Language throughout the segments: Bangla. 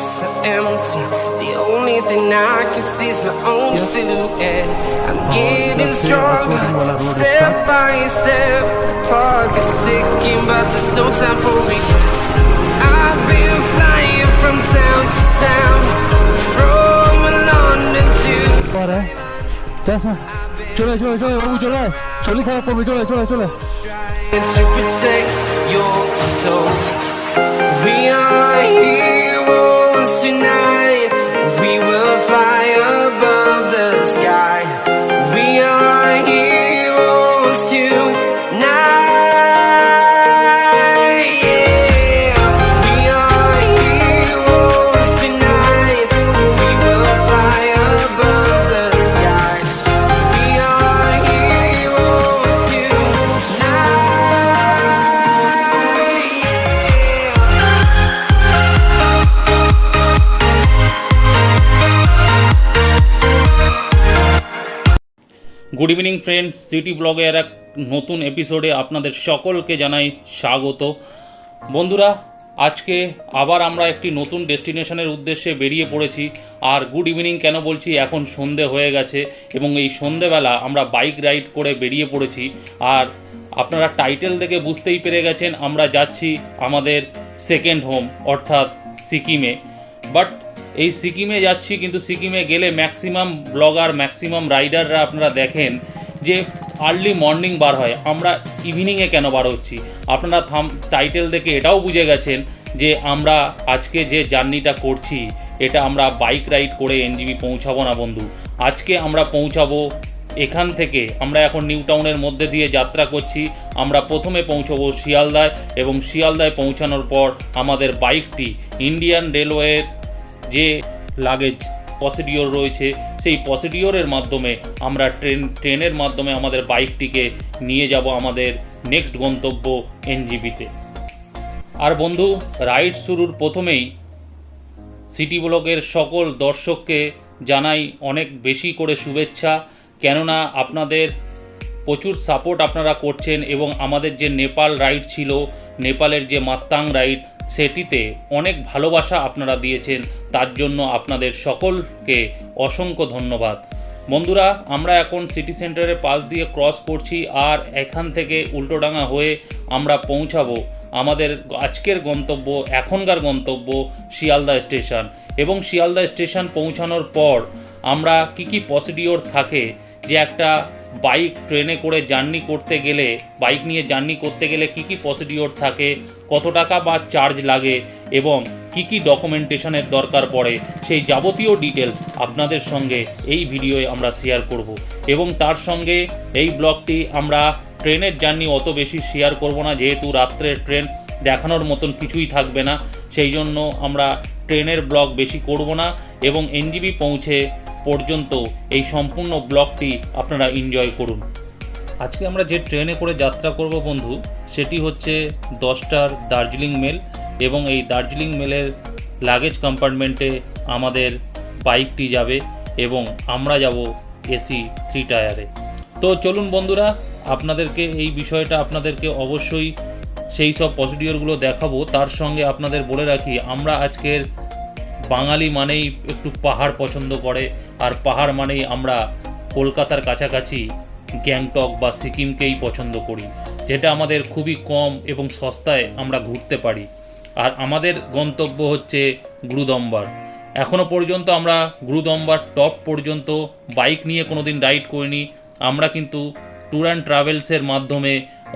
so empty. The only thing I can see is my own silhouette. I'm getting stronger, step by step. The clock is ticking, but there's no time for regrets. I've been flying from town to town, from London to trying to protect your soul. We are heroes tonight. We will fly above the sky. We are heroes tonight. Yeah. We are heroes tonight. We will fly above the sky. We are heroes tonight. Yeah. Good evening friends, city ব্লগের এক নতুন এপিসোডে আপনাদের সকলকে জানাই স্বাগত। বন্ধুরা, আজকে আবার আমরা একটি নতুন ডেস্টিনেশনের উদ্দেশ্যে বেরিয়ে পড়েছি। আর গুড ইভিনিং কেন বলছি, এখন সন্ধে হয়ে গেছে এবং এই সন্ধেবেলা আমরা বাইক রাইড করে বেরিয়ে পড়েছি। আর আপনারা টাইটেল দেখে বুঝতেই পেরে গেছেন আমরা যাচ্ছি আমাদের সেকেন্ড হোম অর্থাৎ সিকিমে। বাট এই সিকিমে যাচ্ছি, কিন্তু সিকিমে গেলে ম্যাক্সিমাম ব্লগার, ম্যাক্সিমাম রাইডাররা আপনারা দেখেন যে আর্লি মর্নিং বার হয়, আমরা ইভিনিংয়ে কেন বার হচ্ছি। আপনারা টাইটেল দেখে এটাও বুঝে গেছেন যে আমরা আজকে যে জার্নিটা করছি এটা আমরা বাইক রাইড করে এনজিবি পৌঁছাবো না বন্ধু। আজকে আমরা পৌঁছাবো এখান থেকে, আমরা এখন নিউ টাউনের মধ্যে দিয়ে যাত্রা করছি। আমরা প্রথমে পৌঁছবো শিয়ালদায় এবং শিয়ালদায় পৌঁছানোর পর আমাদের বাইকটি ইন্ডিয়ান রেলওয়ের যে লাগেজ প্রসিডিওর রয়েছে সেই প্রসিডিওরের মাধ্যমে আমরা ট্রেনের মাধ্যমে আমাদের বাইকটিকে নিয়ে যাব আমাদের নেক্সট গন্তব্য এনজিবিতে। আর বন্ধু, রাইড শুরুর প্রথমেই সিটি ব্লগের সকল দর্শককে জানাই অনেক বেশি করে শুভেচ্ছা, কেননা আপনাদের প্রচুর সাপোর্ট আপনারা করছেন এবং আমাদের যে নেপাল রাইড ছিল, নেপালের যে মাস্তাং রাইড, সেটিতে অনেক ভালোবাসা আপনারা দিয়েছেন। তার জন্য আপনাদের সকলকে অসংখ্য ধন্যবাদ। বন্ধুরা, আমরা এখন সিটি সেন্টারের পাশ দিয়ে ক্রস করছি আর এখান থেকে উল্টোডাঙা হয়ে আমরা পৌঁছাবো আমাদের আজকের গন্তব্য, এখনকার গন্তব্য শিয়ালদা স্টেশন। এবং শিয়ালদা স্টেশন পৌঁছানোর পর আমরা কি প্রসিডিওর থাকে যে একটা বাইক ট্রেনে করে জার্নি করতে গেলে, বাইক নিয়ে জার্নি করতে গেলে কি প্রসিডিওর থাকে, কত টাকা বা চার্জ লাগে এবং কি ডকুমেন্টেশনের দরকার পড়ে, সেই যাবতীয় ডিটেলস আপনাদের সঙ্গে এই ভিডিওয়ে আমরা শেয়ার করব। এবং তার সঙ্গে এই ব্লগটি আমরা ট্রেনের জার্নি অত বেশি শেয়ার করব না, যেহেতু রাত্রের ট্রেন দেখানোর মতন কিছুই থাকবে না, সেই জন্য আমরা ট্রেনের ব্লগ বেশি করব না এবং এনজিবি পৌঁছে পর্যন্ত এই সম্পূর্ণ ব্লগটি আপনারা এনজয় করুন। আজকে আমরা যে ট্রেনে করে যাত্রা করব বন্ধু, সেটি হচ্ছে 10টার দার্জিলিং মেল এবং এই দার্জিলিং মেলের লাগেজ কম্পার্টমেন্টে আমাদের বাইকটি যাবে এবং আমরা যাব এসি 3 টায়ারে। তো চলুন বন্ধুরা, আপনাদেরকে এই বিষয়টা আপনাদেরকে অবশ্যই সেই সব প্রসিডিওরগুলো দেখাবো। তার সঙ্গে আপনাদের বলে রাখি, আমরা আজকের বাঙালি মানেই একটু পাহাড় পছন্দ করে, আর পাহাড় মানেই আমরা কলকাতার কাছাকাছি গ্যাংটক বা সিকিমকেই পছন্দ করি, যেটা আমাদের খুবই কম এবং সস্তায় আমরা ঘুরতে পারি। আর আমাদের গন্তব্য হচ্ছে গুরুদম্বার। এখনও পর্যন্ত আমরা গুরুদম্বার টপ পর্যন্ত বাইক নিয়ে কোনো দিন রাইড করিনি। আমরা কিন্তু ট্যুর অ্যান্ড ট্রাভেলসের মাধ্যমে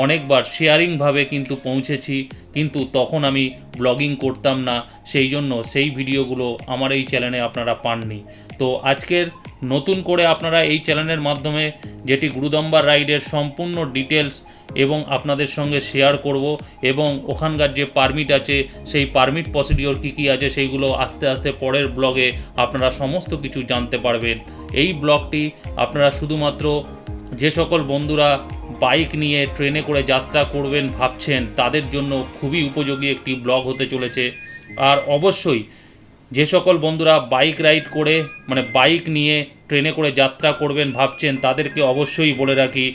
অনেকবার শেয়ারিংভাবে কিন্তু পৌঁছেছি, কিন্তু তখন আমি ব্লগিং করতাম না, সেই জন্য সেই ভিডিওগুলো আমার এই চ্যানেলে আপনারা পাননি। তো আজকের নতুন করে আপনারা এই চ্যানেলের মাধ্যমে যেটি গুরুদম্বার রাইডের সম্পূর্ণ ডিটেলস এবং আপনাদের সঙ্গে শেয়ার করব এবং ওখানকার যে পারমিট আছে সেই পারমিট প্রসিডিওর কী আছে সেইগুলো আস্তে আস্তে পরের ব্লগে আপনারা সমস্ত কিছু জানতে পারবেন। এই ব্লগটি আপনারা শুধুমাত্র যে সকল বন্ধুরা বাইক নিয়ে ট্রেনে করে যাত্রা করবেন ভাবছেন তাদের জন্য খুবই উপযোগী একটি ব্লগ হতে চলেছে। আর অবশ্যই যে সকল বন্ধুরা বাইক রাইড করে বাইক নিয়ে ট্রেনে করে যাত্রা করবেন ভাবছেন তাদেরকে অবশ্যই বলে রাখি,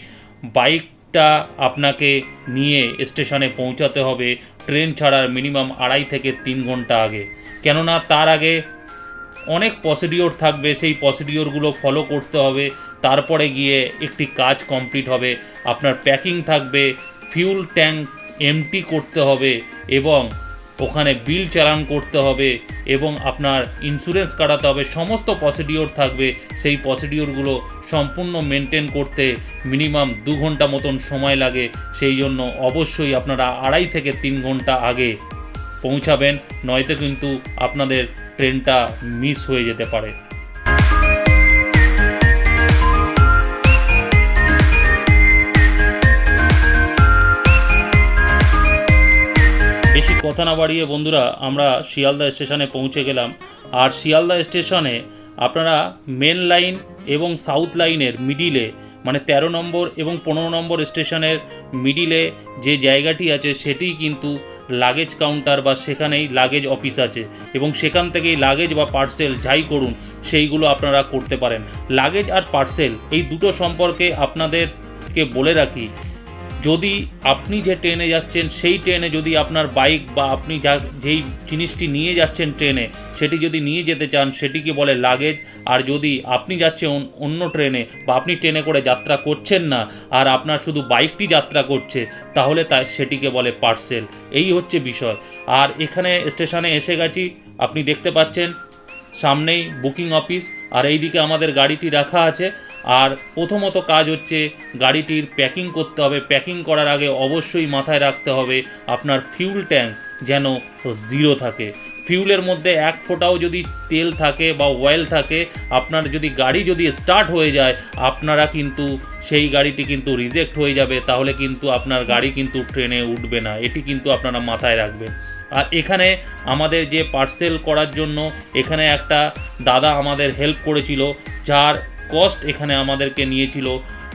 বাইকটা আপনাকে নিয়ে স্টেশনে পৌঁছাতে হবে ট্রেন ছাড়ার মিনিমাম 2.5 থেকে 3 ঘন্টা আগে। কেননা তার আগে অনেক প্রসিডিওর থাকবে, সেই প্রসিডিওরগুলো ফলো করতে হবে, তারপরে গিয়ে একটি কাজ কমপ্লিট হবে। আপনার প্যাকিং থাকবে, ফিউল ট্যাঙ্ক এমটি করতে হবে এবং ওখানে বিল চালান করতে হবে এবং আপনার ইন্স্যুরেন্স কাটাতে হবে, সমস্ত প্রসিডিওর থাকবে। সেই প্রসিডিওরগুলো সম্পূর্ণ মেনটেন করতে মিনিমাম 2 ঘন্টা মতন সময় লাগে। সেই জন্য অবশ্যই আপনারা 2.5 থেকে 3 ঘন্টা আগে পৌঁছাবেন, নয়তো কিন্তু আপনাদের ট্রেনটা মিস হয়ে যেতে পারে। বেশি কথা না বাড়িয়ে বন্ধুরা আমরা শিয়ালদা স্টেশনে পৌঁছে গেলাম। আর শিয়ালদা স্টেশনে আপনারা মেন লাইন এবং সাউথ লাইনের মিডিলে, মানে 13 নম্বর এবং 15 নম্বর স্টেশনের মিডিলে যে জায়গাটি আছে সেটিই কিন্তু লাগেজ কাউন্টার বা সেখানেই লাগেজ অফিস আছে এবং সেখান থেকেই লাগেজ বা পার্সেল যাই করুন সেইগুলো আপনারা করতে পারেন। লাগেজ আর পার্সেল এই দুটো সম্পর্কে আপনাদেরকে বলে রাখি, যদি আপনি যে ট্রেনে যাচ্ছেন সেই ট্রেনে যদি আপনার বাইক বা আপনি যেই জিনিসটি নিয়ে যাচ্ছেন ট্রেনে সেটি যদি নিয়ে যেতে চান সেটিকে বলে লাগেজ। আর যদি আপনি যাচ্ছেন অন্য ট্রেনে বা আপনি ট্রেনে করে যাত্রা করছেন না আর আপনার শুধু বাইকটি যাত্রা করছে তাহলে সেটিকে বলে পার্সেল। এই হচ্ছে বিষয়। আর এখানে স্টেশনে এসে গেছি, আপনি দেখতে পাচ্ছেন সামনেই বুকিং অফিস আর এইদিকে আমাদের গাড়িটি রাখা আছে। আর প্রথমত কাজ হচ্ছে গাড়িটির প্যাকিং করতে হবে। প্যাকিং করার আগে অবশ্যই মাথায় রাখতে হবে আপনার ফিউল ট্যাঙ্ক যেন 0 থাকে। ফিউলের মধ্যে 1 ফোঁটাও যদি তেল থাকে বা অয়েল থাকে, আপনার যদি গাড়ি যদি স্টার্ট হয়ে যায় আপনারা কিন্তু সেই গাড়িটি কিন্তু রিজেক্ট হয়ে যাবে, তাহলে কিন্তু আপনার গাড়ি কিন্তু ট্রেনে উঠবে না। এটি কিন্তু আপনারা মাথায় রাখবেন। আর এখানে আমাদের যে পার্সেল করার জন্য এখানে একটা দাদা আমাদের হেল্প করেছিল, যার কস্ট এখানে আমাদেরকে নিয়েছিল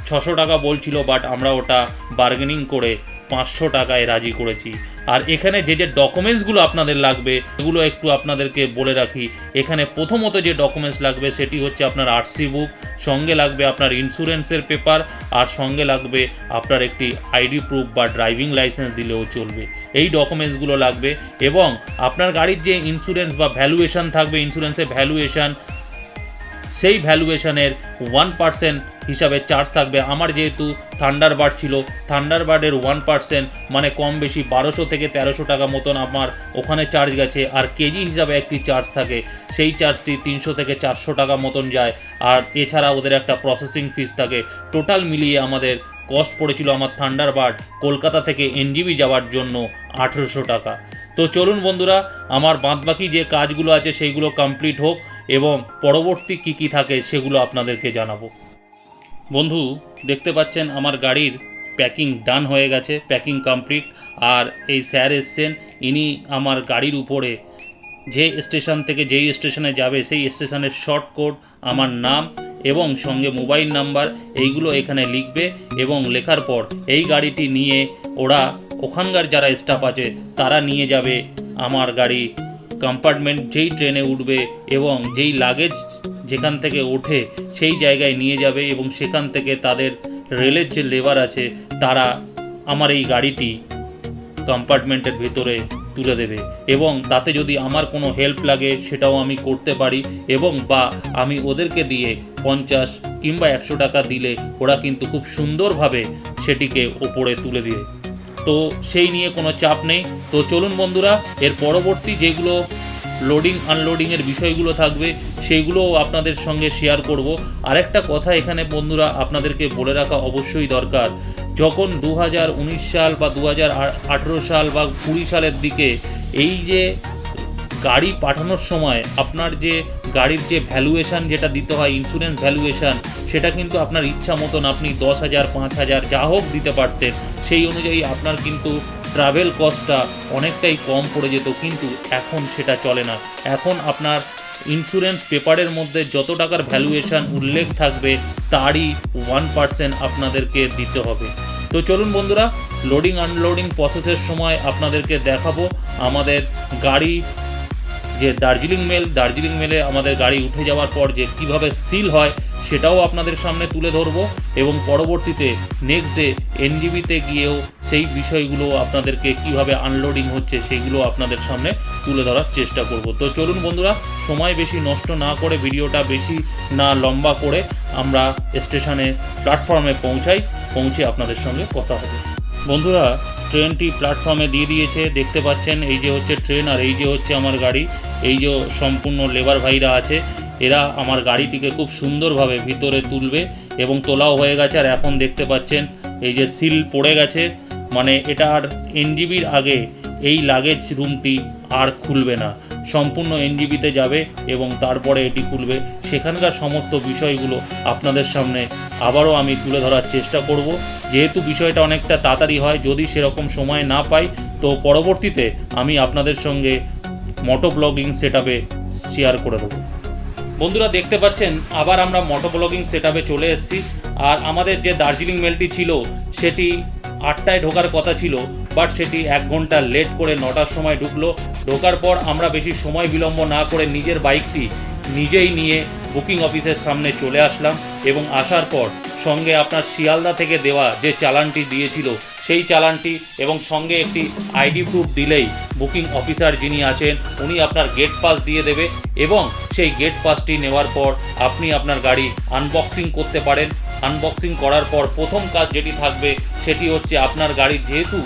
600 টাকা বলছিল, বাট আমরা ওটা বার্গেনিং করে 500 টাকায় রাজি করেছি। আর এখানে যে যে ডকুমেন্টসগুলো আপনাদের লাগবে এগুলো একটু আপনাদেরকে বলে রাখি। এখানে প্রথমত যে ডকুমেন্টস লাগবে সেটি হচ্ছে আপনার আরসি বুক, সঙ্গে লাগবে আপনার ইন্স্যুরেন্সের পেপার, আর সঙ্গে লাগবে আপনার একটি আইডি প্রুফ বা ড্রাইভিং লাইসেন্স দিলেও চলবে। এই ডকুমেন্টসগুলো লাগবে এবং আপনার গাড়ির যে ইন্স্যুরেন্স বা ভ্যালুয়েশন থাকবে, ইন্স্যুরেন্সের ভ্যালুয়েশন, সেই ভ্যালুয়েশনের 1% হিসাবে চার্জ থাকবে। আমার যেহেতু থান্ডারবার্ড ছিল, থান্ডারবার্ডের 1% মানে কম বেশি 1200 থেকে 1300 টাকা মতন আমার ওখানে চার্জ গেছে। আর কেজি হিসাবে একটি চার্জ থাকে, সেই চার্জটি 300 থেকে 400 টাকা মতন যায়। আর এছাড়া ওদের একটা প্রসেসিং ফিস থাকে। টোটাল মিলিয়ে আমাদের কস্ট পড়েছিল আমার থান্ডারবার্ড কলকাতা থেকে এনজিবি যাওয়ার জন্য 1800 টাকা। তো চলুন বন্ধুরা, আমার বাদবাকি যে কাজগুলো আছে সেইগুলো কমপ্লিট হোক এবং পরবর্তী কি থাকে সেগুলো আপনাদেরকে জানাবো। বন্ধু দেখতে পাচ্ছেন আমার গাড়ির প্যাকিং ডান হয়ে গেছে, প্যাকিং কমপ্লিট। আর এই স্যার এসছেন, ইনি আমার গাড়ির উপরে যে স্টেশন থেকে যেই স্টেশনে যাবে সেই স্টেশনের শর্ট কোড, আমার নাম এবং সঙ্গে মোবাইল নাম্বার এইগুলো এখানে লিখবে এবং লেখার পর এই গাড়িটি নিয়ে ওরা ওখানকার যারা স্টাফ আছে তারা নিয়ে যাবে আমার গাড়ি কম্পার্টমেন্ট যেই ট্রেনে উঠবে এবং যেই লাগেজ যেখান থেকে ওঠে সেই জায়গায় নিয়ে যাবে এবং সেখান থেকে তাদের রেলের যে লেবার আছে তারা আমার এই গাড়িটি কম্পার্টমেন্টের ভেতরে তুলে দেবে এবং তাতে যদি আমার কোনো হেল্প লাগে সেটাও আমি করতে পারি এবং বা আমি ওদেরকে দিয়ে 50 কিংবা 100 টাকা দিলে ওরা কিন্তু খুব সুন্দরভাবে সেটিকে ওপরে তুলে দেবে। তো সেই নিয়ে কোনো চাপ নেই। তো চলুন বন্ধুরা, এর পরবর্তী যেগুলো লোডিং আনলোডিংয়ের বিষয়গুলো থাকবে সেইগুলোও আপনাদের সঙ্গে শেয়ার করব। আরেকটা কথা এখানে বন্ধুরা আপনাদেরকে বলে রাখা অবশ্যই দরকার, যখন 2019 সাল বা 2018 সাল বা 20 সালের দিকে এই যে গাড়ি পাঠানোর সময় আপনার যে গাড়ির যে ভ্যালুয়েশন যেটা দিতে হয়, ইন্স্যুরেন্স ভ্যালুয়েশন, সেটা কিন্তু আপনার ইচ্ছা মতন আপনি 10,000 5,000 যা হোক দিতে পারতেন। সেই অনুযায়ী আপনার কিন্তু ট্রাভেল কস্টটা অনেকটাই কম পড়ে যেত, কিন্তু এখন সেটা চলে না। এখন আপনার ইন্স্যুরেন্স পেপারের মধ্যে যত টাকার ভ্যালুয়েশন উল্লেখ থাকবে তারই 1% আপনাদেরকে দিতে হবে। তো চলুন বন্ধুরা, লোডিং আনলোডিং প্রসেসের সময় আপনাদেরকে দেখাবো আমাদের গাড়ি যে দার্জিলিং মেলে আমাদের গাড়ি উঠে যাওয়ার পর যে কীভাবে সিল হয় সেটাও আপনাদের সামনে তুলে ধরবো এবং পরবর্তীতে নেক্সট ডে এনজিবিতে গিয়েও সেই বিষয়গুলো আপনাদেরকে কিভাবে আনলোডিং হচ্ছে সেইগুলো আপনাদের সামনে তুলে ধরার চেষ্টা করব। তো চলুন বন্ধুরা, সময় বেশি নষ্ট না করে, ভিডিওটা বেশি না লম্বা করে আমরা স্টেশনে প্ল্যাটফর্মে পৌঁছে আপনাদের সঙ্গে কথা হবে। বন্ধুরা, ট্রেনটি প্ল্যাটফর্মে দিয়ে দিয়েছে, দেখতে পাচ্ছেন এই যে হচ্ছে ট্রেন আর এই যে হচ্ছে আমার গাড়ি। এই যে সম্পূর্ণ লেবার ভাইরা আছে, এরা আমার গাড়িটিকে খুব সুন্দরভাবে ভিতরে তুলবে এবং তোলাও হয়ে গেছে। আর এখন দেখতে পাচ্ছেন এই যে সিল পড়ে গেছে, মানে এটা আর এনজিবির আগে এই লাগেজ রুমটি আর খুলবে না, সম্পূর্ণ এনজিবিতে যাবে এবং তারপরে এটি খুলবে। সেখানকার সমস্ত বিষয়গুলো আপনাদের সামনে আবারও আমি তুলে ধরার চেষ্টা করব। যেহেতু বিষয়টা অনেকটা তাড়াতাড়ি হয়, যদি সেরকম সময় না পাই তো পরবর্তীতে আমি আপনাদের সঙ্গে মোটো ব্লগিং সেটআপে শেয়ার করে দেবো। বন্ধুরা দেখতে পাচ্ছেন আবার আমরা মোটো ব্লগিং সেটআপে চলে এসেছি। আর আমাদের যে দার্জিলিং মেলটি ছিল সেটি 8টায় ঢোকার কথা ছিল, বাট সেটি 1 ঘন্টা লেট করে 9টার সময় ঢুকলো। ঢোকার পর আমরা বেশি সময় বিলম্ব না করে নিজের বাইকটি নিজেই নিয়ে বুকিং অফিসের সামনে চলে আসলাম এবং আসার পর সঙ্গে আপনার শিয়ালদা থেকে দেওয়া যে চালানটি দিয়েছিল সেই চালানটি এবং সঙ্গে একটি আইডি প্রুফ দিলেই বুকিং অফিসার যিনি আছেন উনি আপনার গেট পাস দিয়ে দেবে এবং সেই গেট পাসটি নেওয়ার পর আপনি আপনার গাড়ি আনবক্সিং করতে পারেন। আনবক্সিং করার পর প্রথম কাজ যেটি থাকবে সেটি হচ্ছে আপনার গাড়ির যেহেতু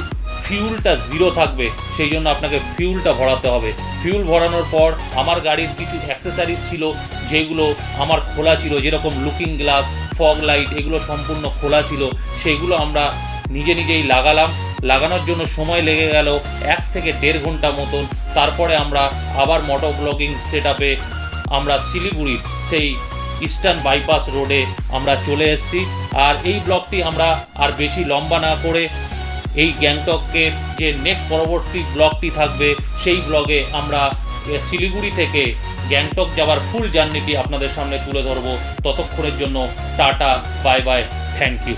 ফিউলটা 0 থাকবে সেই জন্য আপনাকে ফিউলটা ভরাতে হবে। ফিউল ভরানোর পর আমার গাড়ির কিছু অ্যাক্সেসরিজ ছিল যেগুলো আমার খোলা ছিল, যেরকম লুকিং গ্লাস, ফগ লাইট, এগুলো সম্পূর্ণ খোলা ছিল, সেগুলো আমরা নিজেই লাগালাম। লাগানোর জন্য সময় লেগে গেল 1 থেকে 1.5 ঘন্টা মতন। তারপরে আমরা আবার মোটো ব্লগিং সেটআপে আমরা শিলিগুড়ির সেই ইস্টার্ন বাইপাস রোডে আমরা চলে এসেছি। আর এই ব্লগটি আমরা আর বেশি লম্বা না করে এই গ্যাংটকের যে নেক্সট পরবর্তী ব্লগটি থাকবে সেই ব্লগে আমরা শিলিগুড়ি থেকে গ্যাংটক যাওয়ার ফুল জার্নিটি আপনাদের সামনে তুলে ধরবো। ততক্ষণের জন্য tata, bye bye, thank you.